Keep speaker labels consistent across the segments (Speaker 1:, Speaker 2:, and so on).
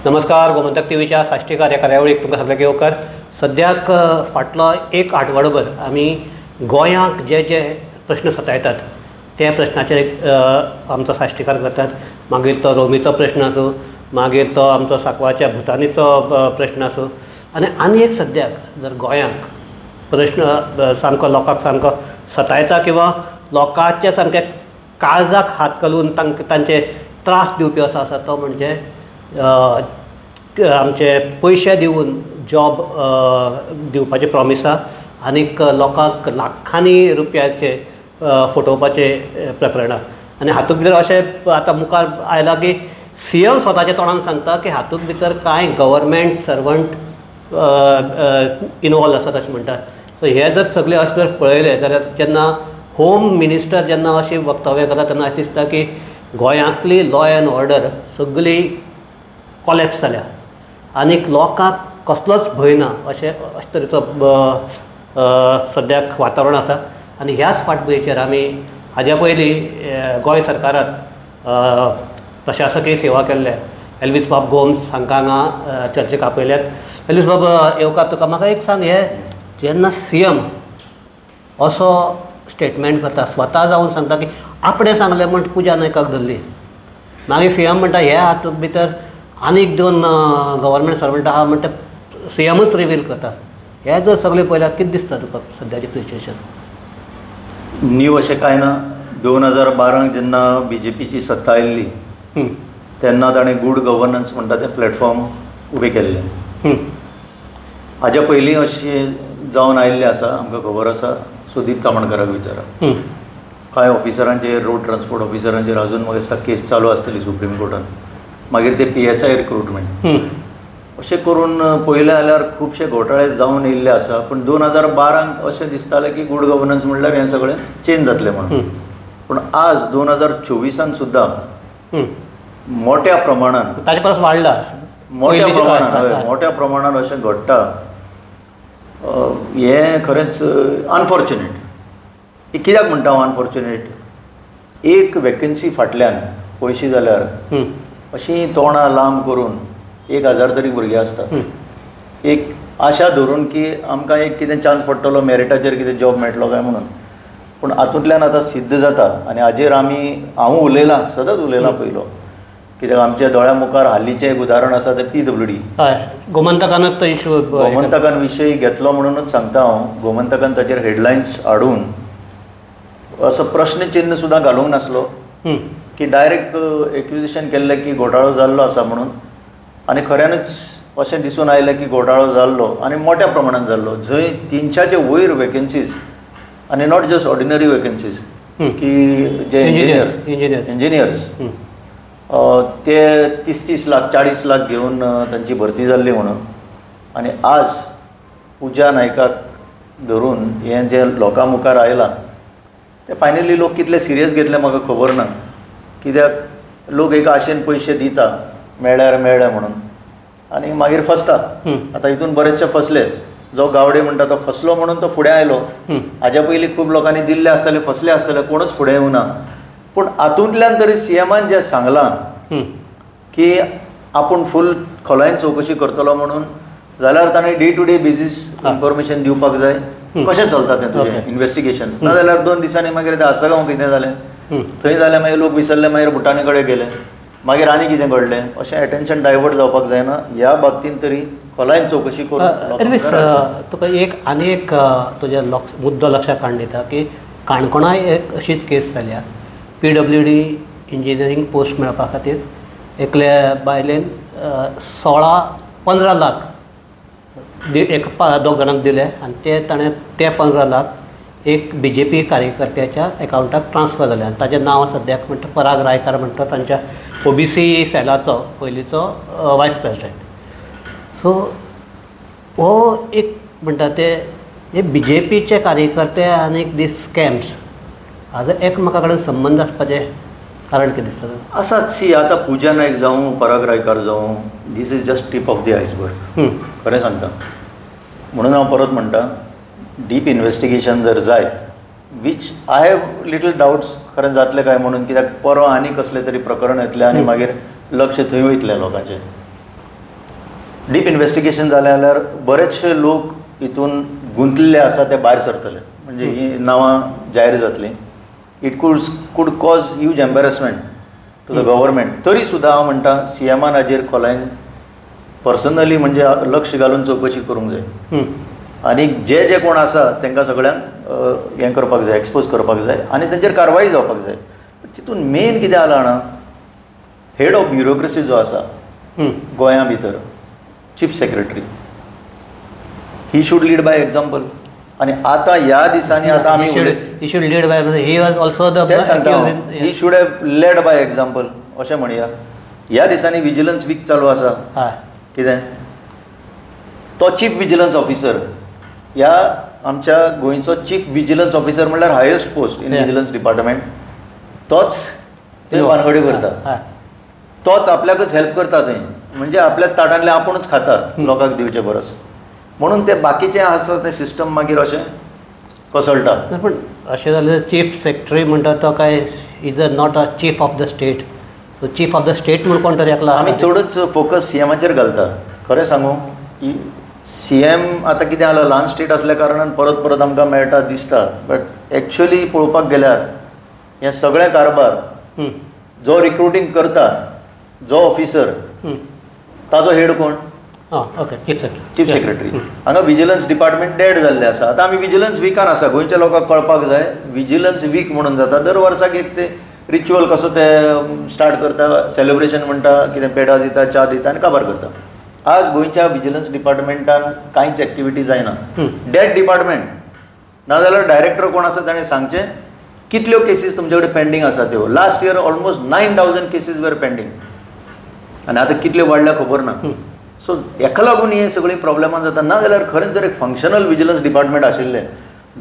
Speaker 1: नमस्कार. गोमंतक टीव्हीच्या साश्टीकार ह्या कार्यावळीक तुमकां सगळ्यांक येवकार. सद्याक फाटलो एक आठवडोभर आमी गोंयांक जे जे प्रश्न सतायतात त्या प्रश्नाचेर आमचो साश्टीकार करतात. मागीर तो रोमीचो प्रश्न आसूं, मागीर तो आमचो सांकवाळच्या भुतानीचो प्रश्न आसूं, आनी एक सद्याक जर गोंयांक प्रश्न सामको लोकांक सामको सतायता किंवा लोकांच्या सामके काळजाक हात घालून तांचे त्रास दिवपी असो आसा तो म्हणजे आमचे पयशे दिवन जॉब दिवपाचे प्रॉमिसा आनीक लोकांक लाखांनी रुपयाचे फटोवपाचे प्रकरणां. आनी हातूंत भितर अशें आतां मुखार आयलां की CM स्वताच्या तोंडान सांगता की हातूंत भितर कांय गव्हर्मेंट सर्वंट इनवॉल्व आसात अशें म्हणटात. सो हे जर सगळे अशें जर पळयलें जाल्यार जेन्ना होम मिनिस्टर जेन्ना अशी वक्तव्य करता तेन्ना अशें दिसता की गोंयांतली लॉ एंड ऑर्डर सगळी कॉलेप्स जाल्या आनीक लोकांक कसलोच भंय ना अशें तरेचो सद्याक वातावरण आसा. आनी ह्याच फाटभुंयेचेर आमी हाज्या पयलीं गोंय सरकारांत प्रशासकीय सेवा केल्ल्या एल्वीस बाब गोम्स हांकां हांगा चर्चेक आपयल्यात. एल्वीस बाब येवकार, तुका म्हाका एक सांग, हे जेन्ना CM असो स्टेटमेंट करता, स्वता जावन सांगता की आपणें सांगलें म्हण पुजा नायकाक धरली, मागीर CM म्हणटा हे हातूंत भितर आनीक 2 गव्हर्मेंट सर्वंट आहा म्हणटा CMच रिवील करता. हे जर सगळें पळयल्यार कितें दिसता तुका सद्याची सिच्युएशन?
Speaker 2: न्यू अशें कांय ना. 2012 जेन्ना BJPची सत्ता आयिल्ली तेन्ना ताणें गूड गव्हर्नन्स म्हणटा तें प्लॅटफॉर्म उबें केल्लें. हाज्या पयलीं अशें जावन आयिल्लें आसा, आमकां खबर आसा. सुदीप तामणकाराक विचारा. कांय ऑफिसरांचेर, रोड ट्रान्सपोर्ट ऑफिसरांचेर अजून म्हाका दिसता केस चालू आसतली सुप्रीम कोर्टान. मागीर ते PSI रिक्रुटमेंट अशें करून पळयलें जाल्यार खुबशे घोटाळे जावन येयल्ले आसा. पूण 2012 अशें दिसतालें की गूड गव्हर्नन्स म्हणल्यार हें सगळें चेंज जातलें म्हणून. पूण आज 2024 सुद्दां मोठ्या प्रमाणान
Speaker 1: ताजे परस वाडला,
Speaker 2: मोठ्या प्रमाणान अशें घडटा. हें खरेंच अनफॉर्च्युनेट. कित्याक म्हणटा हांव अनफॉर्च्युनेट? एक वॅकन्सी फाटल्यान पयशी जाल्यार अशीं तोंडां लांब करून 1000 तरी भुरगे आसतात. एक आशा धरून की आमकां एक कितें चान्स पडटलो, मेरिटाचेर कितें जॉब मेळटलो काय म्हणून. पूण हातूंतल्यान आतां सिद्ध जाता आनी हाजेर हांव उलयलां, सतत उलयलां पयलो. कित्याक आमच्या दोळ्या मुखार हालींचें एक उदाहरण आसा तें PWD.
Speaker 1: गोमंतकानच तो इशू,
Speaker 2: गोमंतकान विशय घेतलो म्हणूनच सांगता हांव. गोमंतकान ताचेर हेडलायन्स हाडून असो प्रश्नचिन्ह सुद्दां घालूंक नासलो की डायरेक्ट एक्विजिशन केल्लें की घोटाळो जाल्लो आसा म्हणून. आनी खऱ्यानच अशें दिसून आयलें की घोटाळो जाल्लो आनी मोठ्या प्रमाणान जाल्लो. जंय 300चे वयर वॅकन्सीज आनी नॉट जस्ट ऑर्डिनरी वॅकन्सीज की जे इंजिनियर्स ते 30-30 लाख 40 लाख घेवन तांची भरती जाल्ली म्हणून. आनी आज पुजा नायकाक धरून हें जें लोकां मुखार आयलां तें फायनली लोक कितले सिरियस घेतले म्हाका खबर ना. कित्याक लोक एका आशेन पयशे दिता मेळ्ळ्यार मेळ्ळे म्हणून आनी मागीर फसता. आतां हितून बरेचशे फसले. जो गावडे म्हणटा तो फसलो म्हणून तो फुडें आयलो. हाज्या पयलीं खूब लोकांनी दिल्ले आसतले, फसले आसतले, कोणूच फुडें येवना. पूण हातूंतल्यान तरी CMन जें सांगलां की आपूण फूल खोलायेन चवकशी करतलो म्हणून, जाल्यार ताणें day to day basis information दिवपाक जाय. कशें चलता तें तुजें इन्व्हेस्टिगेशन. नाजाल्यार 2 दिसांनी मागीर तें आसगांव कितें जालें, थंय जालें, मागीर लोक विसरले, मागीर भुटानी कडेन गेले, मागीर आनी कितें घडलें. अशें एटेन्शन डायवर्ट जावपाक जायना. ह्या बाबतींत तरी खोलायेन चवकशी करून.
Speaker 1: तुका आनी एक तुजे मुद्दो लक्षाक हाडून दिता की काणकोणाय एक अशीच केस जाल्या. PWD इंजिनियरींग पोस्ट मेळपा खातीर एकल्या बायलेन 16-15 लाख एक 2 जाणांक दिले आनी ताणें ते 15 लाख एक BJP कार्यकर्त्याच्या एकाउंटाक ट्रान्सफर जाले. आनी ताचें नांव सद्याक म्हणटा पराग रायकार म्हणटा, तांच्या OBC सेलाचो पयलींचो वायस प्रेसिडेंट. सो हो एक म्हणटा ते हे BJPचे कार्यकर्ते आनी दीस स्कॅम्स हाजो एकमेका कडेन संबंद आसपाचें कारण कितें दिसता
Speaker 2: आसात. सी आतां पुजा नायक जावं, पराग रायकार जावं, this is just tip of the iceberg. खरें सांगता म्हणून हांव परत म्हणटा, डीप इन्व्हेस्टिगेशन जर जाय, which I have little doubts खरें जातलें काय म्हणून. कित्याक परवा आनी कसलें तरी प्रकरण येतलें आनी मागीर लक्ष थंय वयतलें लोकांचें. डीप इन्व्हेस्टिगेशन जालें जाल्यार बरेचशे लोक हितून गुंतलेले आसा ते भायर सरतले, म्हणजे ही नांवां जाहीर जातलीं. It could cause huge embarrassment to the government. तरी सुद्दां हांव म्हणटा CMान हाजेर खोलायन पर्सनली म्हणजे लक्ष घालून चवकशी करूंक जाय. आनी जे कोण आसा तांकां सगळ्यांक हें करपाक जाय, एक्सपोज करपाक जाय आनी तांचेर कारवाय जावपाक जाय. तितून मेन कितें जालां जाणा, हेड ऑफ ब्युरोक्रेसी जो आसा गोंया भितर, chief secretary, he should lead by example. आनी आतां ह्या दिसांनी आतां आमी
Speaker 1: he should lead by, he was also the
Speaker 2: तेच सांगता he should have led by example अशें म्हणया. ह्या दिसांनी विजिलन्स वीक चालू आसा. कितें तो चीफ विजिलन्स ऑफिसर, ह्या आमच्या गोंयचो चीफ विजिलन्स ऑफिसर म्हणल्यार highest post in vigilance department, तोच ते वानगड्यो करता, तोच आपल्याकच हेल्प करता थंय. म्हणजे आपल्या ताटांतले आपुणूच खाता लोकांक दिवचे परस. म्हणून ते बाकीचे आसा ते सिस्टम मागीर अशें कसळटा.
Speaker 1: पण अशें जाल्यार चीफ सेक्रेटरी म्हणटा तो काय is not a chief of the state. Chief of the state म्हूण कोण तरी एकलो
Speaker 2: आमी चडूच फोकस CMाचेर घालता. खरें सांगू की CM आतां कितें जालां, ल्हान स्टेट असल्या कारणान परत परत आमकां मेळटा दिसता, बट एक्चुअली पळोवपाक गेल्यार हे सगळे कारबार जो रिक्रुटींग करता, जो ऑफिसर, ताजो हेड कोण? Chief secretary. हांगा विजिलन्स डिपार्टमेंट डेड जाल्लें आसा. आतां आमी विजिलन्स विकान आसा. गोंयच्या लोकांक कळपाक जाय विजिलन्स वीक म्हणून जाता दर वर्साक एक ते रिच्युअल कसो ते स्टार्ट करता, सेलिब्रेशन म्हणटा, कितें पेडा दिता, च्या दिता आनी काबार करता. आज गोंयच्या विजिलन्स डिपार्टमेंटान कांयच एक्टिविटी जायना. Dead department. नाजाल्यार डायरेक्टर कोण आसा ताणें सांगचें कितल्यो केसीस तुमचे कडेन पेंडींग आसा त्यो. लास्ट इयर ऑलमोस्ट 9,000 केसीस वेर पेंडींग आनी आतां कितल्यो वाडल्या खबर ना. सो हेका लागून हे सगळी प्रॉब्लेमां जाता. ना जाल्यार खरेंच जर एक फंक्शनल विजिलन्स डिपार्टमेंट आशिल्लें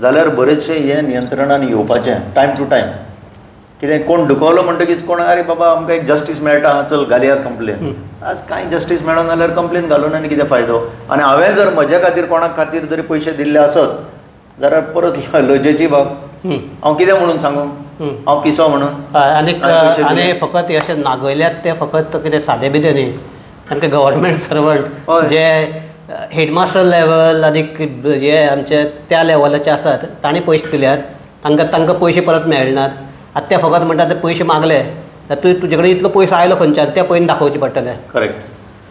Speaker 2: जाल्यार बरेचशे हे नियंत्रणान येवपाचें टायम टू टायम. कितें कोण दुखवलो म्हणटकीच कोण अरे बाबा आमकां एक जस्टीस मेळटा, चल घालया कंप्लेन. आज कांय जस्टीस मेळना जाल्यार कंप्लेन घालून आनी कितें फायदो. आनी हांवें जर म्हजे खातीर कोणा खातीर जरी पयशे दिल्ले आसत जाल्यार परत लजेची बाब. हांव कितें म्हणून सांगू, हांव पिसो म्हणून.
Speaker 1: आनी फकत अशें नागयल्यात ते फकत कितें सादे बिदे न्ही, सामके गव्हर्मेंट सर्वंट जे हेडमास्टर लेवल आनी जे आमचे त्या लेवलाचे आसात तांणी पयशे दिल्यात, तांकां पयशे परत मेळनात. आतां ते फकत म्हणटा ते पयशे मागले तुजे कडेन इतलो पयसो आयलो खंयच्यान ते पयलीं दाखोवचे पडटले.
Speaker 2: करेक्ट.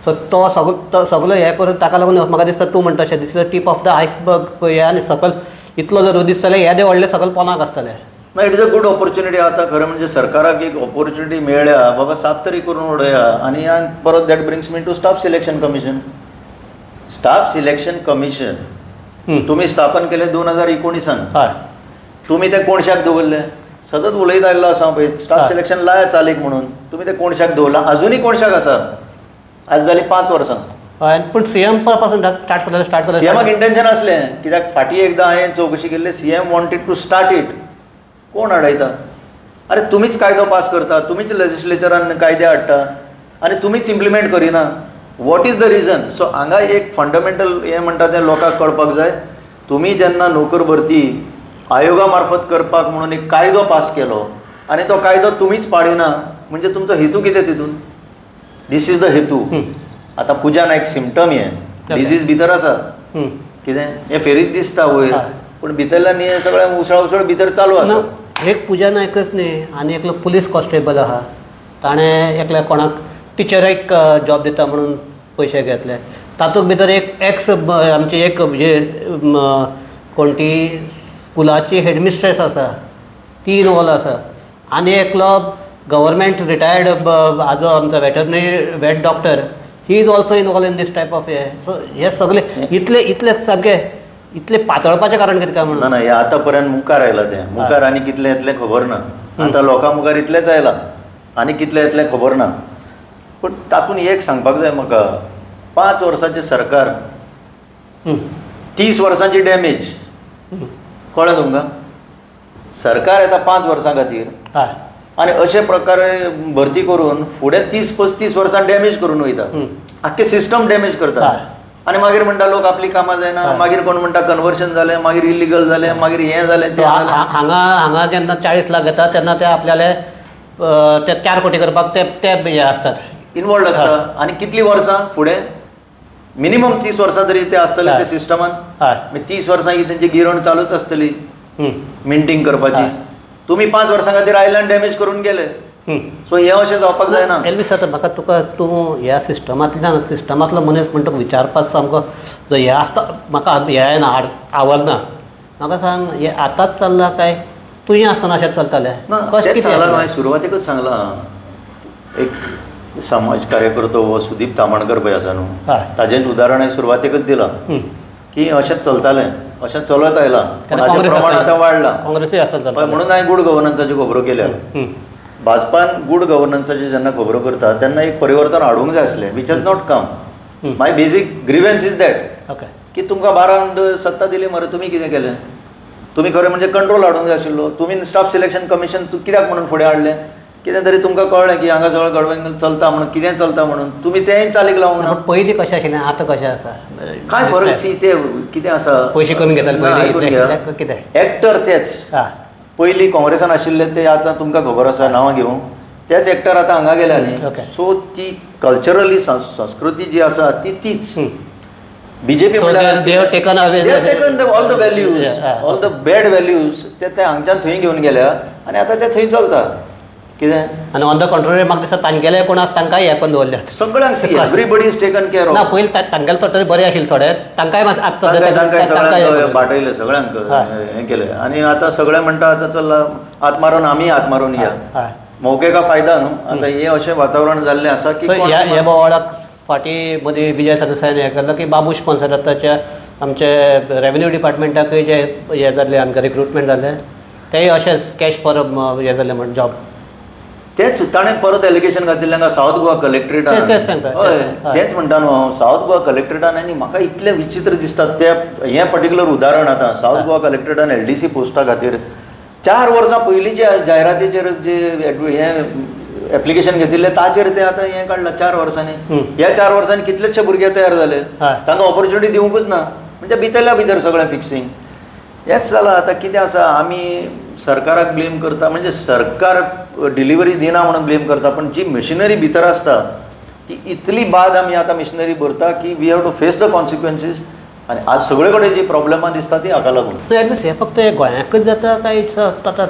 Speaker 1: सो तो सगळो हें करून ताका लागून म्हाका दिसता तूं म्हणटा अशें दिस टीप ऑफ द आयसबर्ग पळय आनी सकल इतलो जर दीस जाल्यार हे व्हडले सकल पोनाक आसतले.
Speaker 2: ना it is a good opportunity. आतां खरें म्हणजे सरकाराक एक ऑपॉर्च्युनिटी मेळ्ळ्या बाबा साफ तरी करून उडया. आनी परत that brings me to staff selection commission. Staff selection commission तुमी स्थापन केलें 2019. तुमी ते कोणशाक दवरले? सतत उलयत आयल्लो आसा पळय स्टाफ सिलेक्शन लाया चालीक म्हणून. तुमी ते कोणशाक दवरला, अजुनूय कोणशाक आसा. आज जाली 5 वर्सां.
Speaker 1: पूण CM पासून स्टार्ट केलें.
Speaker 2: CMाक इंटेन्शन आसलें, कित्याक फाटीं एकदां हांवें चवकशी केल्ली. CM wanted to start it. कोण अडयता? अरे तुमीच कायदो पास करता, तुमीच लेजिस्लेचरान कायदे हाडटा आनी तुमीच इम्प्लिमेंट करिना. What is the reason? So हांगा एक फंडमेंटल हें म्हणटा तें लोकांक कळपाक जाय. तुमी जेन्ना नोकर भरती आयोगा मार्फत करपाक म्हणून एक कायदो पास केलो आनी तो कायदो तुमीच पाडिना म्हणजे तुमचो हेतू कितें तितून? दीस इज द हेतू. आतां पुजा नायक सिम्पटम हें डिजीज भितर आसा. कितें हें फेरीत दिसता वयर, पूण भितरल्यान हें सगळें उसळ भितर चालू आसा.
Speaker 1: एक पुजा नायकच न्ही, आनी एकलो पुलीस कॉन्स्टेबल आहा, ताणें एकल्या कोणाक टिचराक जॉब दिता म्हणून पयशे घेतले. तातूंत भितर एक एक्स आमची एक म्हणजे कोण ती स्कुलाची हेडमिस्ट्रेस आसा, ती इनवॉल्व आसा. आनी एकलो गव्हर्मेंट रिटायर्ड आजो आमचो veterinary vet doctor, he is also involve in this type of हे. सो हे सगळे इतले सामके इतले पातळपाचें कारण कितें काय म्हणून
Speaker 2: ना हे आतां पर्यंत मुखार आयलां. तें मुखार आनी कितलें येतलें खबर ना. आतां लोकां मुखार इतलेंच आयलां आनी कितलें येतलें खबर ना. पूण तातूंत एक सांगपाक जाय म्हाका, 5 वर्सांचें सरकार, 30 वर्सांची डॅमेज. कळ्ळें तुमकां? सरकार येता 5 वर्सां खातीर आनी अशे प्रकारे भरती करून फुडें 30-35 वर्सां डॅमेज करून वयता. आख्खें सिस्टम डॅमेज करता. आनी मागीर म्हणटा लोक आपली कामां जायना, मागीर कोण म्हणटा कन्वर्शन जालें, मागीर इलिगल जालें, मागीर हें जालें.
Speaker 1: हांगा जेन्ना 40 लाख घेता तेन्ना ते आपल्याले ते 4 कोटी करपाक ते हे आसतात,
Speaker 2: इनवॉल्ड आसता. आनी कितलीं वर्सां फुडें मिनिमम 30 वर्सां तरी ते आसतले
Speaker 1: हय.
Speaker 2: ते सिस्टमान.
Speaker 1: हय
Speaker 2: 30 वर्सां ही तेंची गिरण चालूच आसतली मेंटेन करपाची.
Speaker 1: हय.
Speaker 2: तुमी 5 वर्सां खातीर आयलँड डॅमेज करून गेले. सो हे अशें जावपाक जायना.
Speaker 1: एल्वीस आतां म्हाका तूं ह्या सिस्टमांतलो मनीस म्हणटा विचारपाक सामको जो हे आसता म्हाका हें ना आवडना. म्हाका सांग हे आतांच चल्लां काय तुवें आसतना अशेंच चलतालें?
Speaker 2: ना तेच सांगलां हांवें सुरवातेकूच सांगलां. एक समाज कार्यकर्तो हो सुदीप तामणकर पळय आसा न्हू,
Speaker 1: हय.
Speaker 2: ताजेंच उदाहरण हांवें सुरवातेकूच दिलां की अशेंच चलतालें, अशें चलत आयलां.
Speaker 1: तेन्ना
Speaker 2: ताजें प्रमाण आतां वाडलां.
Speaker 1: काँग्रेसूय आसत
Speaker 2: हय,
Speaker 1: चलतालें.
Speaker 2: म्हणून हांवें गूड गव्हर्नन्साच्यो खबरो केल्या. भाजपान गूड गव्हर्नन्साचे जेन्ना खबरो करता तेन्ना एक परिवर्तन हाडूंक जाय आसलें, which has not come. My basic grievance is that
Speaker 1: okay
Speaker 2: की तुमकां 12 रावंड सत्ता दिली मरे, तुमी कितें केलें? तुमी खरें म्हणजे कंट्रोल हाडूंक जाय आशिल्लो. तुमी स्टाफ सिलेक्शन कमिशन कित्याक म्हणून फुडें हाडलें? कितें तरी तुमकां कळ्ळें की हांगा सगळें गडबड चलता म्हणून, कितें चलता म्हणून तुमी तेंय चालीक लावंक ना.
Speaker 1: पूण पयलीं कशें आशिल्लें आतां कशें आसा?
Speaker 2: काय फरक सी ते कितें आसा?
Speaker 1: पयशे कमी घेताले पयलीं कितें?
Speaker 2: एक्टर तेच. पयलीं काँग्रेसान आशिल्ले ते आतां तुमकां खबर आसा, नांवां घेवं तेच एक्टर आतां हांगा गेल्या न्ही. सो ती कल्चरली संस्कृती जी आसा ती तीच. BJP
Speaker 1: all
Speaker 2: the values, all the bad values ते हांगच्यान थंय घेवन गेल्या आनी आतां ते थंय चलता. कितें?
Speaker 1: आनी ऑन द कॉन्ट्ररी म्हाका दिसता तांगेले कोण आसा तांकांय हें करून दवरल्यात.
Speaker 2: सगळ्यांक see everybody is taken care of.
Speaker 1: ना पयलीं तांगेले थोडे बरे आशिल्ले थोडे तांकांय
Speaker 2: सगळ्यांक बाटयले, सगळ्यांक हें केलें. आनी आतां सगळे म्हणटा आतां चल हात मारून आमी हात मारून या, मौके का फायदा न्हू. आतां हे अशें वातावरण जाल्लें आसा की
Speaker 1: ह्या बोवाळाक फाटीं मदीं विजय सरदेसायान हें केल्लो की बाबूश पंचायताच्या आमचे रेव्हेन्यू डिपार्टमेंटाकय जे हें जाल्लें आमकां रिक्रुटमेंट जालें तेय अशेंच कॅश फॉर हें जाल्लें म्हण जॉब.
Speaker 2: तेच ताणें परत एलिगेशन घातिल्लें हांगा सावथ गोवा कलेक्टरेटान. हय तेच म्हणटा न्हू हांव. सावथ गोवा कलेक्टरेटान आनी म्हाका इतलें विचित्र दिसता ते हें पर्टिक्युलर उदाहरण. आतां सावथ गोवा कलेक्टरेटान LDC पोस्टा खातीर 4 वर्सां पयलीं जे जायरातीचेर जे हें एप्लिकेशन घेतिल्लें ताचेर ते आतां हें काडलां 4 वर्सांनी. ह्या 4 वर्सांनी कितलेशे भुरगे तयार जाले, तांकां ऑपॉर्च्युनिटी दिवंकूच ना. म्हणजे भितरल्या भितर सगळें फिक्सिंग. हेच जालां. आतां कितें आसा, आमी सरकाराक ब्लेम करता म्हणजे सरकार डिलिव्हरी दिना म्हणून ब्लेम करता, पण जी मशिनरी भितर आसता ती इतली बाद आमी आतां मशिनरी भरता की we have to face the consequences. आनी आज सगळे कडेन जी प्रॉब्लेमां दिसता ती हाका लागून.
Speaker 1: हे फक्त गोंयाकच जाता काय इट्स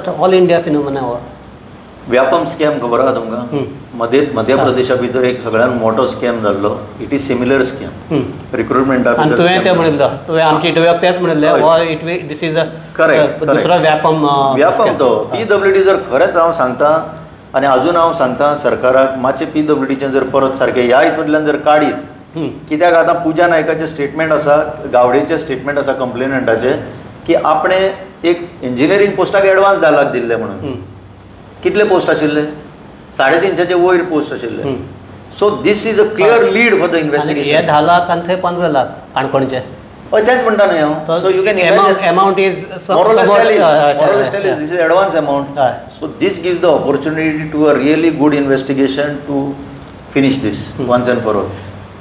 Speaker 1: ऑल इंडिया फिनोमेना हो?
Speaker 2: व्यापम स्कॅम खबर आहा तुमकां? मध्य प्रदेशा भितर एक सगळ्यात मोठो स्कॅम जाल्लो. इट इज सिमिलर स्कॅम रिक्रुटमेंटा भितर.
Speaker 1: तुवें तें म्हणिल्लो, तुवें आमच्या इंटरव्यूक तेच म्हणिल्लें दीस इज
Speaker 2: करेक्ट
Speaker 1: दुसरो व्यापम
Speaker 2: तो PWD. जर खरेंच हांव सांगता आनी अजून हांव सांगता सरकाराक मातशें PWDचें जर परत सारकें ह्या हितूंतल्यान जर काडीत. कित्याक आतां पुजा नायकाचें स्टेटमेंट आसा, गावडेचें स्टेटमेंट आसा कंप्लेनंटाचें की आपणें एक इंजिनियरींग पोस्टाक एडवान्स 10 लाख दिल्ले म्हणून. कितले पोस्ट आशिल्ले? 350चे वयर पोस्ट आशिल्ले. So this is a clear lead for the investigation.
Speaker 1: हे 10 लाख आनी थंय 15 लाख काणकोणचे.
Speaker 2: हय तेच म्हणटा न्ही हांव. So you can
Speaker 1: amount is
Speaker 2: this is advance amount. So this gives the opportunity to a really good investigation to finish this once and for all.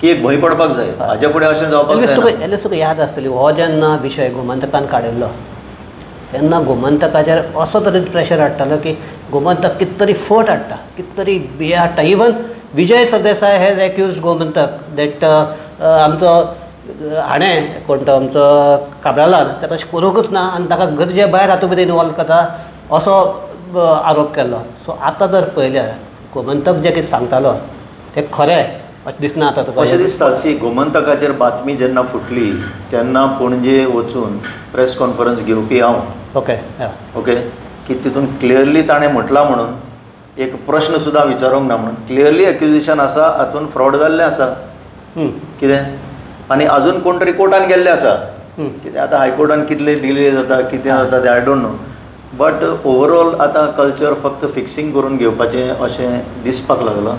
Speaker 2: की एक भंय पडपाक जाय, हाज्या फुडें अशें जावपाक जायना.
Speaker 1: तुका याद आसतली हो जेन्ना विशय गोमंतकान काडिल्लो तेन्ना गोमंतकाचेर असो तरेन प्रेशर हाडटालो की गोमंतक कित तरी फट हाडटा, कित तरी हे हाडटा. Even Vijay Sardesai has accuse Gomantak that आमचो हाणें कोण तो आमचो काब्रालाल तें तशें करूंकच ना आनी ताका गरजे भायर हातूंत भितर इनवॉल्व करता असो आरोप केल्लो. सो आतां जर पळयल्यार गोमंतक जें कितें सांगतालो तें खरें अशें दिसना. आतां तुका
Speaker 2: अशें दिसता सी गोमंतकाचेर बातमी जेन्ना फुटली तेन्ना पणजे वचून प्रेस कॉन्फरन्स घेवपी हांव. ओके की तितून क्लियरली ताणें म्हटलां म्हणून एक प्रश्न सुद्दां विचारूंक ना म्हणून. क्लियरली एक्युजेशन आसा हातून फ्रॉड जाल्लें आसा. कितें आनी अजून कोण तरी कोर्टान गेल्ले आसा. कितें आतां हायकोर्टान कितले डिले जाता कितें जाता तें I don't know. But overall आतां कल्चर फक्त फिक्सिंग करून घेवपाचें अशें दिसपाक लागलां.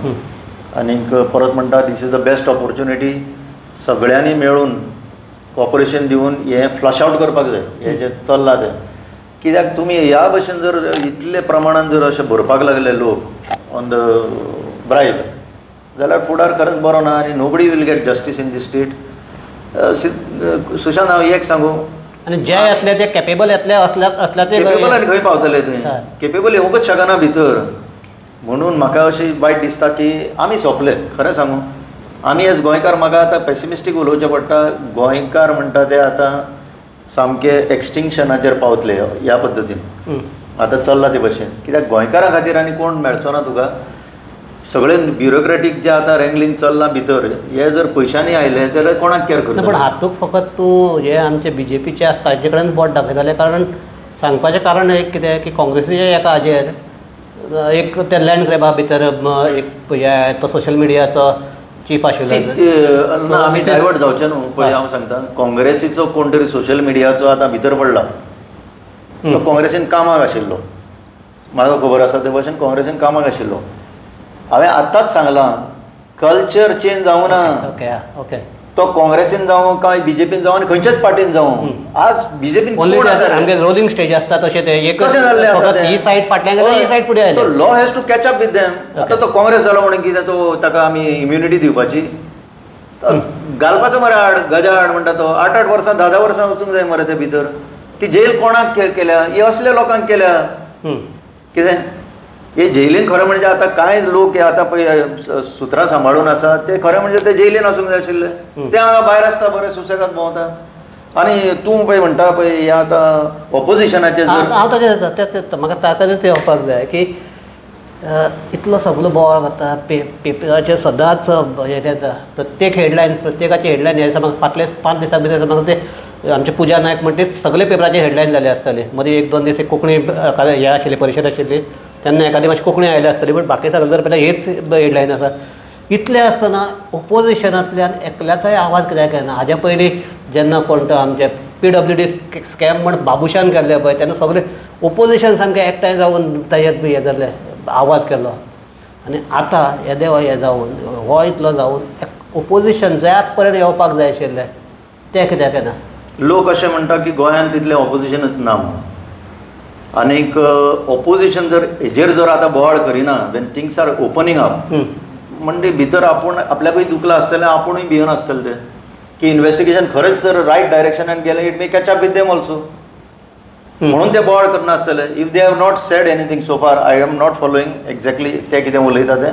Speaker 2: आनीक परत म्हणटा this is the best opportunity. सगळ्यांनी मेळून कॉपरेशन दिवन हें फ्लश आवट करपाक जाय हें जें चल्लां तें. कित्याक तुमी ह्या भशेन जर इतले प्रमाणान जर अशें भरपाक लागले लोक ऑन द ब्रायब जाल्यार फुडार खरेंच बरो ना आनी nobody will get justice in the state. Sushant हांव एक सांगू
Speaker 1: आनी जे येतले ते कॅपेबल येतले असल्या ते
Speaker 2: केपेबल आनी खंय पावतले थंय. केपेबल येवंकच शकना भितर. म्हणून म्हाका अशी वायट दिसता की आमी सोंपले. खरें सांगू आमी एज गोंयकार म्हाका आतां पेसिमिस्टीक उलोवचें पडटा. गोंयकार म्हणटा ते आतां सामके एक्सटिंक्शनाचेर पावतले ह्या पद्दतीन आतां चल्ला ते भशेन. कित्याक गोंयकारा खातीर आनी कोण मेळचो ना तुका. सगळे ब्युरोक्रेटीक जे आतां रँगलींग चल्लां भितर हे जर पयशांनी आयले जाल्यार कोणाक केअर करता.
Speaker 1: पण हातूंत फकत तूं जे आमचे BJPचे आसता ताजे कडेन बोट दाखयताले. कारण सांगपाचें कारण एक कितें की काँग्रेसीच्या एका हाजेर एक ते लँड ग्रॅबा भितर एक हे तो सोशल मिडियाचो चीफ आशिल्लो.
Speaker 2: आमी डायवर्ट जावचे न्हू. पळय हांव सांगता, काँग्रेसीचो कोण तरी सोशल मिडियाचो आतां भितर पडला. तो काँग्रेसीन कामाक आशिल्लो, म्हाका खबर आसा ते भशेन काँग्रेसीन कामाक आशिल्लो. हांवें आतांच सांगलां कल्चर चेंज जावं ना.
Speaker 1: Okay okay.
Speaker 2: तो काँग्रेसीन जावं काय BJPीन जावं आनी खंयच्याच पार्टीन जावं. आज BJPीन
Speaker 1: आमगे रोलिंग स्टेज आसता तशें ते एक ही सायड फाटल्यान गेला ही सायड फुडें आयली.
Speaker 2: So law has to catch up with them. आतां तो काँग्रेस जालो म्हणून कितें तो ताका आमी इम्युनिटी दिवपाची घालपाचो मरे आड गजा आड म्हणटा तो. 8-8 वर्सां 10-10 वर्सां वचूंक जाय मरे ते भितर. ती जेल कोणाक केल्या? हे असल्या लोकांक केल्या. कितें हे जेलीन खरें म्हणजे आतां कांय लोक हे आतां पळय सुत्रां सांबाळून आसा ते खरें म्हणजे ते जेलीन वचूंक जाय आशिल्ले. ते हांगा भायर आसता बरें सुसेगाद भोंवता. आनी तूं पळय म्हणटा पळय हे आतां ऑपोजिशनाचे
Speaker 1: हांव ताजें म्हाका तातूंत ते येवपाक जाय की इतलो सगळो बोवाळ जाता पेपराचेर सदांच हें येता. प्रत्येक हेडलायन प्रत्येकाची हेडलायन हे समज फाटले 5 दिसां भितर समज ते आमचे पुजा नायक म्हणटा ते सगळे पेपराचेर हेडलायन जाले आसताले. मदीं 1-2 दीस एक कोंकणी हें आशिल्ली परिशद आशिल्ली तेन्ना एखादी मातशी कोंकणी आयली आसतली. बट बाकी सगळे जर पळयल्यार हेच हेडलायन आसा. इतलें आसतना ओपोजिशनांतल्यान एकल्याचोय आवाज कित्याक येना? हाज्या पयलीं जेन्ना कोण तो आमचे PWD स्कॅम म्हण बाबुशान केल्ले पळय तेन्ना सगळे ओपोजिशन सामकें एकठांय जावन ताजेर हें जाल्लें आवाज केलो. आनी आतां येदें हें जावन हो इतलो जावन ओपोजिशन जयाक पर्यंत येवपाक जाय आशिल्लें तें कित्याक येना?
Speaker 2: लोक अशें म्हणटा की गोंयांत तितलें ऑपोजिशनच ना म्हणून. आनीक ऑपोजिशन जर हेजेर जर आतां बोवाळ करिना when things are opening up म्हणजे भितर आपूण आपल्याकूय दुखला आसतलें आपुणूय भिवन आसतलें तें की इन्व्हेस्टिगेशन खरेंच जर रायट डायरेक्शनान गेलें it may catch up with them also. म्हणून ते बोवाळ करना आसतले. If they have not said anything so far I am not following exactly ते कितें उलयता तें.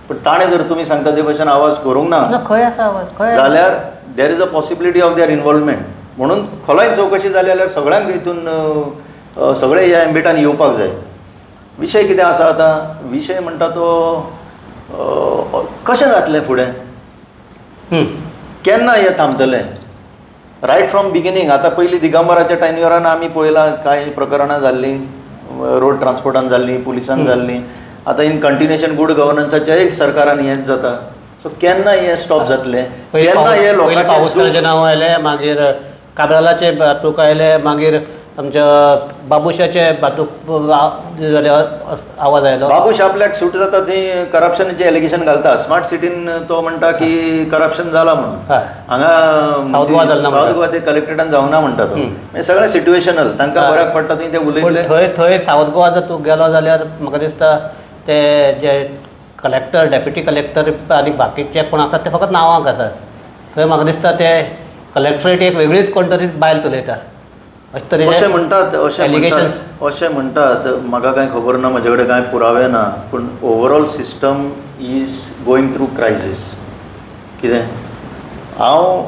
Speaker 2: पूण ताणें जर तुमी सांगता ते भशेन आवाज करूंक ना
Speaker 1: खंय आसा आवाज
Speaker 2: जाल्यार there is a possibility of their involvement. म्हणून खोलायन चवकशी जाली जाल्यार सगळ्यांक हितून सगळे ह्या एम्बिटान येवपाक जाय. विशय कितें आसा आतां? विशय म्हणटा तो कशें जातलें फुडें? केन्ना हें थांबतलें? Right from beginning. आतां पयलीं दिगंबराच्या टायमिंगान आमी पळयलां कांय प्रकरणां जाल्लीं रोड ट्रान्सपोर्टान जाल्लीं पुलिसान जाल्लीं. आतां इन कंटिन्युएशन गुड गव्हर्नन्साच्याय सरकारान हेंच जाता. सो केन्ना हें स्टॉप जातलें? केन्ना हे लोकांचे
Speaker 1: पावसकराचें नांव आयलें मागीर काबरालाचे बातूक आयले मागीर आमच्या बाबुशाचे बातूक आवाज आयलो.
Speaker 2: बाबूश आपल्याक सूट जाता थंय करप्शनाचें एलिगेशन घालता. स्मार्ट सिटीन तो म्हणटा की करप्शन जाला म्हणून. हांगा
Speaker 1: सावथ
Speaker 2: गोवा ते कलेक्टरेटान जावना म्हणटा तो. सगळें सिट्युएशनल तांकां बऱ्याक पडटा थंय ते उलयतले.
Speaker 1: थंय सावथ गोवा जर तूं गेलो जाल्यार म्हाका दिसता ते जे कलेक्टर डेप्युटी कलेक्टर आनी बाकीचे कोण आसात ते फकत नांवांक आसात. थंय म्हाका दिसता ते कलेक्टरेट एक वेगळीच कोण तरी बायल चलयता
Speaker 2: अशें म्हणटात. अशें म्हणटात म्हाका कांय खबर ना, म्हजे कडेन कांय पुरावे ना. पूण overall system is going through crisis. कितें हांव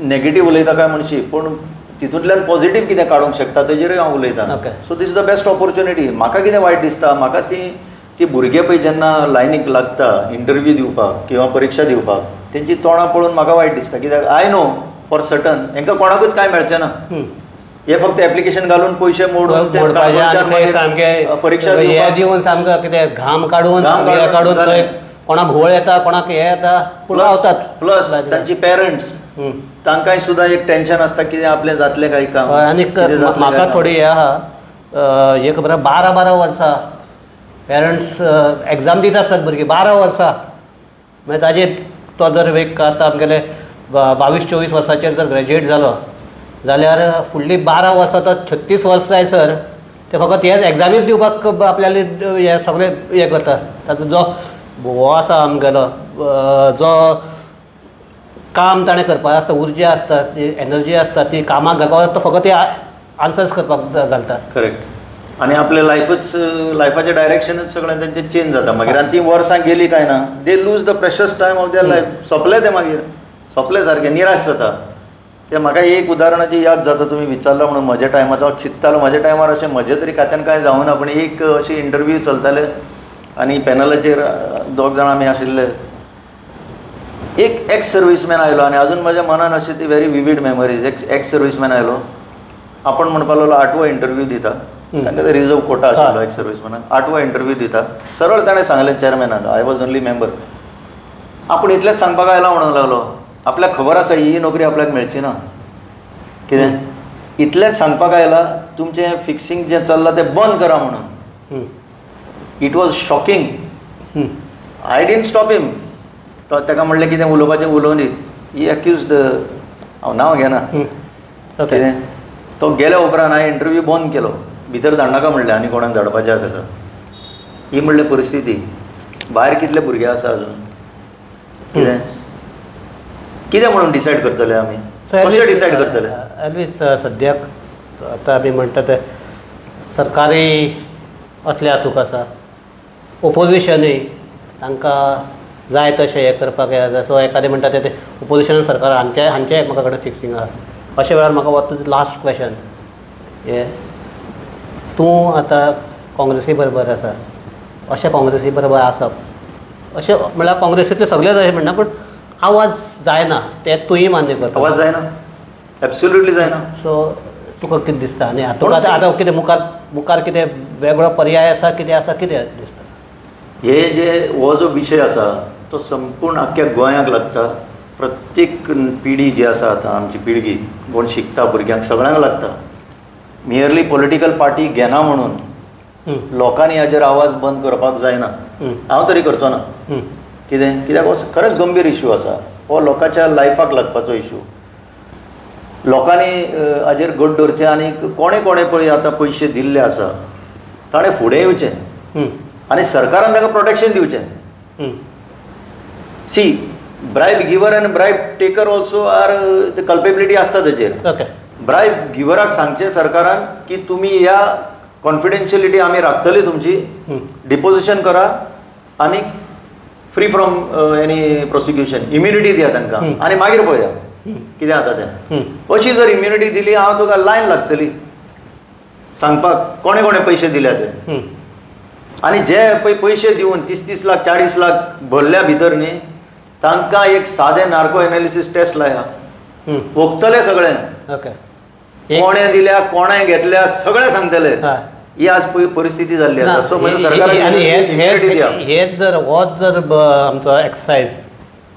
Speaker 2: नेगेटीव उलयता काय म्हणशी पूण तितूंतल्यान पॉझिटीव कितें काडूंक शकता तेजेरूय हांव उलयतां. So this is the best opportunity. म्हाका कितें वायट दिसता म्हाका ती भुरगे पळय जेन्ना लायनीक लागता इंटरव्यू दिवपाक किंवा परीक्षा दिवपाक तेंची तोंडां पळोवन म्हाका वायट दिसता. कित्याक आय नो फॉर सर्टन हांकां कोणाकूच कांय मेळचें ना. हे फक्त एप्लिकेशन घालून पयशे मोडून परीक्षा
Speaker 1: दिवन सामको कितें घाम काडून थंय कोणाक घोळ येता कोणाक हे येता पूण रावतात.
Speaker 2: प्लस तांची पेरंट्स तांकांय सुद्दां एक टेन्शन आसता कितें आपलें जातलें काय काम.
Speaker 1: आनी म्हाका थोडी हे आहा एक खबर 12 वर्सां पेरंट्स एग्जाम दिता आसतात भुरगीं 12 वर्सां. मागीर ताजेर तो जर एक आतां आमगेले 22-24 वर्साचेर जर ग्रॅज्युएट जालो जाल्यार फुडलीं 12 वर्सां तो 36 वर्सां जायसर ते फकत हेच एग्जामीच दिवपाक आपल्याले हे सगळें हें करता. तातूंत जो हो आसा आमगेलो जो काम ताणें करपाक आसता उर्जा आसता ती एनर्जी आसता ती कामाक घालपाक तो फकत ते आन्सर्स करपाक घालता.
Speaker 2: करेक्ट. आनी आपले लायफाचें डायरेक्शनच सगळें तेंचें चेंज जाता मागीर आनी ती वर्सां गेली काय ना they lose the precious time of there life सोंपलें तें मागीर सोंपलें सारकें निराश जाता तें म्हाका एक उदाहरणाची याद जाता तुमी विचारलो म्हणून म्हज्या टायमाचो हांव चिंत्तालो म्हज्या टायमार अशें म्हज्या तरी खात्यान कांय जावं ना पूण एक अशी इंटरव्यू चलताले आनी पॅनलाचेर दोग जाण आमी आशिल्ले एक एक्स सर्वीसमॅन आयलो आनी अजून म्हज्या मनान अशी ती व्हेरी विवीड मेमरीज एक्स सर्वीसमॅन आयलो आपण म्हणपाक लागलो 8वो इंटरव्यू दिता तांकां ते रिजर्व कोटा आशिल्लो एक्स सर्वीसमॅनाक 8वो इंटरव्यू दिता सरळ ताणें सांगलें चॅरमॅनाक आय वॉज ओन्ली मेंबर आपूण इतलेंच सांगपाक आयला म्हणूंक लागलो आपल्याक खबर आसा ही नोकरी आपल्याक मेळची ना कितें इतलेंच सांगपाक आयला तुमचें फिक्सिंग जें चल्लां तें बंद करा म्हणून it was shocking I didn't stop him ताका म्हणलें कितें उलोवपाचें उलोव न्ही ही एक्युज्ड हांव नांव घेना कितें तो गेल्या उपरांत हांवें इंटरव्यू बंद केलो भितर धाडनाका म्हणलें आनी कोणाक धाडपाचें आसा ताका ही म्हणलें परिस्थिती भायर कितले भुरगे आसा अजून कितें म्हणून डिसायड करतले आमी कशें डिसायड करतले
Speaker 1: एल्वीस सद्याक आतां आमी म्हणटा ते सरकारी असले हातूंक आसा ओपोजिशनूय तांकां जाय तशें हें करपाक जसो एखादें म्हणटा ते ओपोजिशन सरकार हांचे एकामेका कडेन फिक्सिंग आसा अशे वेळार म्हाका वता लास्ट क्वेश्चन हे तूं आतां काँग्रेसी बरोबर आसा अशें काँग्रेसी बरोबर आसप अशें म्हळ्यार काँग्रेसींतले सगळेच अशें म्हणना पूण आवाज जायना ते तुयी मान्य करता
Speaker 2: आवाज जायना एब्सोल्युटली जायना
Speaker 1: सो तुका कितें दिसता आनी हातूंत आतां कितें मुखार कितें वेगळो पर्याय आसा कितें दिसता
Speaker 2: हे जे हो जो विशय आसा तो संपूर्ण आख्ख्या गोंयाक लागता प्रत्येक पिढी जी आसा आतां आमची पिळगी कोण शिकता भुरग्यांक सगळ्यांक लागता मियरली पॉलिटिकल पार्टी घेना म्हणून लोकांनी हाजेर आवाज बंद करपाक जायना हांव तरी करचो ना कित्याक हो खरेंच गंभीर इश्यू आसा हो लोकांच्या लायफाक लागपाचो इश्यू लोकांनी हाजेर घट धरचें आनी कोणे पळय आतां पयशे दिल्ले आसा ताणें फुडें येवचें आनी सरकारान ताका प्रोटेक्शन दिवचें सी ब्रायब गिवर आनी bribe taker also are the culpability आसता ताचेर ब्रायब गिवराक सांगचें सरकारान की तुमी ह्या कॉन्फिडेन्शियलिटी आमी राखतली तुमची डिपोजिशन करा आनी free from any prosecution immunity दिया तांकां आनी मागीर पळया कितें जाता तें अशी जर इम्युनिटी दिली हांव तुका लायन लागतली सांगपाक कोणे पयशे दिल्या ते आनी जे पळय पयशे दिवन 30 लाख 40 लाख भरल्या भितर न्ही तांकां एक सादें नार्को एनालिसीस टेस्ट लाया ओगतले सगळें कोणे दिल्या कोणे घेतल्या सगळें सांगतले ही आज परिस्थिती जाल्ली आसा सो म्हणजे सरकारान
Speaker 1: हेच जर होच जर आमचो एक्सरसायज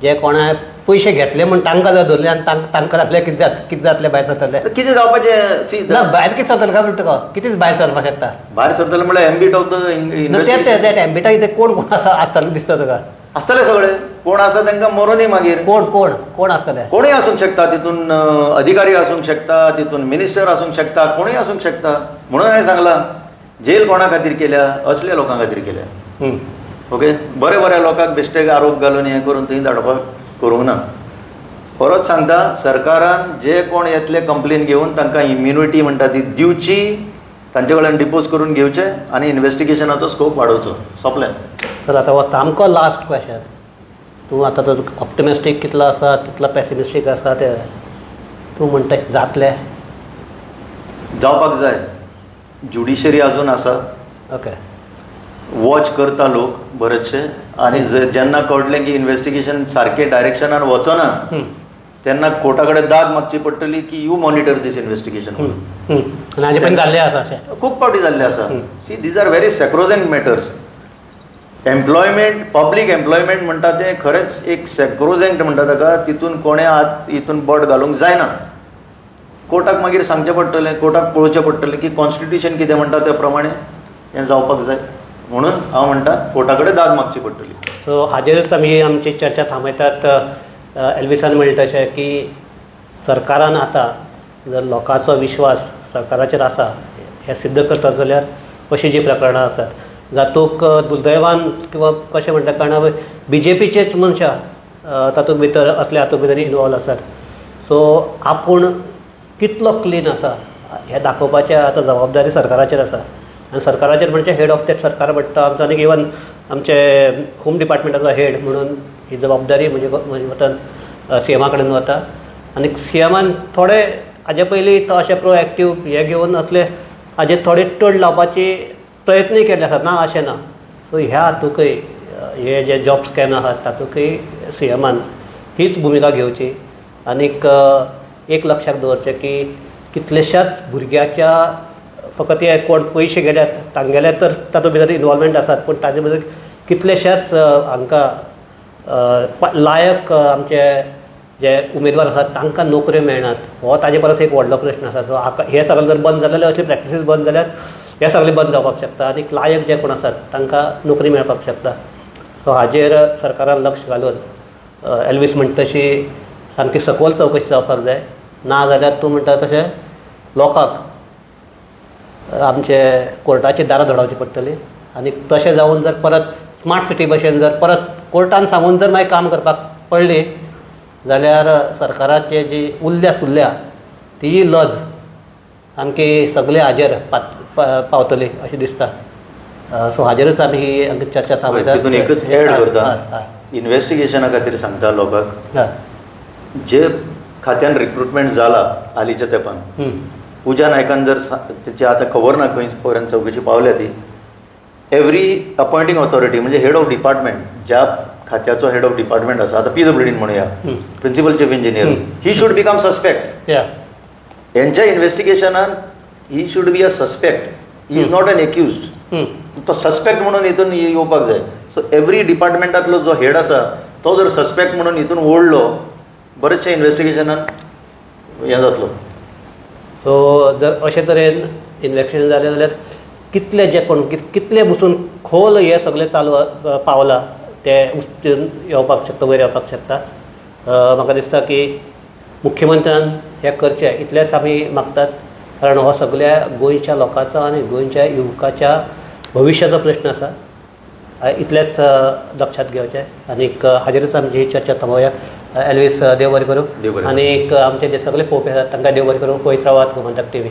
Speaker 1: जे कोणा पयशे घेतले म्हण तांकां जर धरले आनी तांकां जातले कितें जातलें भायर सरतले
Speaker 2: कितें जावपाचें
Speaker 1: ना भायर कितें सरतलें काय तुका कितेंच भायर सरपाक शकता
Speaker 2: भायर सरतलें म्हळ्यार एम्बीट ऑफ द
Speaker 1: एम्बिटा कितें कोण आसतलें दिसता तुका
Speaker 2: आसतले सगळे कोण आसा तांकां मरोनी मागीर
Speaker 1: कोण आसतले
Speaker 2: कोणूय आसूंक शकता तितून अधिकारी आसूंक शकता तितून मिनिस्टर आसूंक शकता कोणूय आसूंक शकता म्हणून हांवें सांगलां जेल कोणा खातीर केल्या असल्या लोकां खातीर केल्या ओके बऱ्या लोकांक बेश्टेक आरोप घालून हें करून थंय धाडपाक करूंक ना परत सांगता सरकारान जे कोण येतले कंप्लेन घेवन तांकां इम्युनिटी म्हणटा ती दिवची तांचे कडल्यान डिपोज करून घेवचे आनी इन्व्हेस्टिगेशनाचो स्कोप वाडोवचो सोंपलें
Speaker 1: सर आतां हो सामको लास्ट क्वेश्चन तूं आतां तो ऑप्टिमिस्टीक कितलो आसा तितलो पॅसिमिस्टीक आसा ते तूं म्हणटा जातलें
Speaker 2: जावपाक जाय ज्युडिशरी अजून आसा
Speaker 1: ओके
Speaker 2: वॉच करता लोक बरेचशे आनी जेन्ना कळटलें की इन्व्हेस्टिगेशन सारके डायरेक्शनान वचना तेन्ना कोर्टा कडेन दाद मागची पडटली की यू मॉनिटर दीस इन्व्हेस्टिगेशन
Speaker 1: आनी हाजे पयलीं जाल्लें आसा अशें
Speaker 2: खूब फावटी जाल्लें आसा see these are very sacrosanct matters employment public employment म्हणटा तें खरेंच एक सॅक्रोझेंट म्हणटा ताका तितून कोणें हितून बोट घालूंक जायना कोर्टाक मागीर सांगचें पडटलें कोर्टाक पळोवचें पडटलें की कॉन्स्टिट्युशन कितें म्हणटा त्या प्रमाणे हें जावपाक जाय म्हणून हांव म्हणटा कोर्टा कडेन दाद मागची पडटली
Speaker 1: सो हाजेरूच आमी आमची चर्चा थांबयतात एल्विसान म्हणलें तशें की सरकारान आतां जर लोकांचो विश्वास सरकाराचेर आसा हें सिद्ध करतात जाल्यार अशीं जीं प्रकरणां आसात जातूंत दुर्दैवान किंवा कशें म्हणटा कळना BJPचेच मनशां तातूंत भितर असल्या हातूंत भितर इनवॉल्व आसात सो आपूण कितलो क्लीन आसा हें दाखोवपाचें आतां जबाबदारी सरकाराचेर आसा आनी सरकाराचेर म्हणजे हेड ऑफ स्टेट सरकार पडटा आमचो, आनी इवन आमचे होम डिपार्टमेंटाचो हेड म्हणून ही जबाबदारी म्हजे मतान CMA कडेन वता. आनी CMAन थोडे हाजे पयलीं तो अशें प्रोएक्टीव हे घेवन असले हाजे थोडे टोळ लावपाचे प्रयत्नय केले आसात, ना अशें ना. सो ह्या हातूंकय हे जे जॉब स्कॅन आहात तातूंकय CMAन हीच भुमिका घेवची. आनीक एक लक्षात दवरचें की कितलेशाच भुरग्याच्या फकत हे कोण पयशे गेल्यात तांगेले तर तातूंत भितर इनवॉल्वमेंट आसात, पूण ताजे भितर कितलेशाच हांकां लायक आमचे जे उमेदवार आसात तांकां नोकऱ्यो मेळनात. हो ताजे परस एक व्हडलो प्रश्न आसा. सो हे सगळें जर बंद जालें, अशी प्रॅक्टीस बंद जाल्यार हे सगळें बंद जावपाक शकता आनी लायक जे कोण आसात तांकां नोकरी मेळपाक शकता. सो हाजेर सरकारान लक्ष घालून एल्वीस म्हणटा तशी सामकी सखोल चवकशी जावपाक जाय. ना जाल्यार तूं म्हणटा तशें लोकांक आमचे कोर्टाची दारां धडावची पडटली. आनी तशें जावन जर परत स्मार्ट सिटी भशेन जर परत कोर्टान सांगून जर मागीर काम करपाक पडली जाल्यार सरकाराचे जी उरल्या ती लज सामकी सगळे हाजेर पावतली अशें दिसता. सो हाजेरच आमी ही चर्चा थांबयतात.
Speaker 2: तितून एकच एड करता, इन्व्हेस्टिगेशना खातीर सांगता लोकांक जे खात्यान रिक्रुटमेंट जाला हालींच्या तेंपान, पुजा नायकान जर तेची आतां खबर ना खंय पर्यंत चवकशी पावल्या ती, एवरी अपॉयंटींग ऑथॉरिटी म्हणजे हेड ऑफ डिपार्टमेंट, ज्या खात्याचो हेड ऑफ डिपार्टमेंट आसा, आतां PWDन म्हणुया, principal chief engineer, he should become suspect. हेंच्या इन्व्हेस्टिगेशनान he should be a suspect, he is not an accused. तो सस्पेक्ट म्हणून हितून येवपाक जाय. सो एवरी डिपार्टमेंटांतलो जो हेड आसा तो जर सस्पेक्ट म्हणून हितून ओडलो, बरेचशे इन्व्हेस्टिगेशनान हें जातलो. सो
Speaker 1: जर अशे तरेन इन्व्हेस्टिगेशन जालें जाल्यार कितले जे कोण कितले बसून खोल हे सगळें चालू पावलां ते येवपाक शकता, वयर येवपाक शकता. म्हाका दिसता की मुख्यमंत्र्यान हें करचें इतलेंच आमी मागतात, कारण हो सगळ्या गोंयच्या लोकांचो आनी गोंयच्या युवकाच्या भविश्याचो प्रश्न आसा. इतलेंच लक्षात घेवचें. आनीक हाजेरच आमची ही चर्चा थांबोवया. एल्वीस देव बरें करूं. आनीक आमचे जे सगळे पळोवपी आसात तांकां देव बरें करूं. पळयत रावात गोमंतक TV.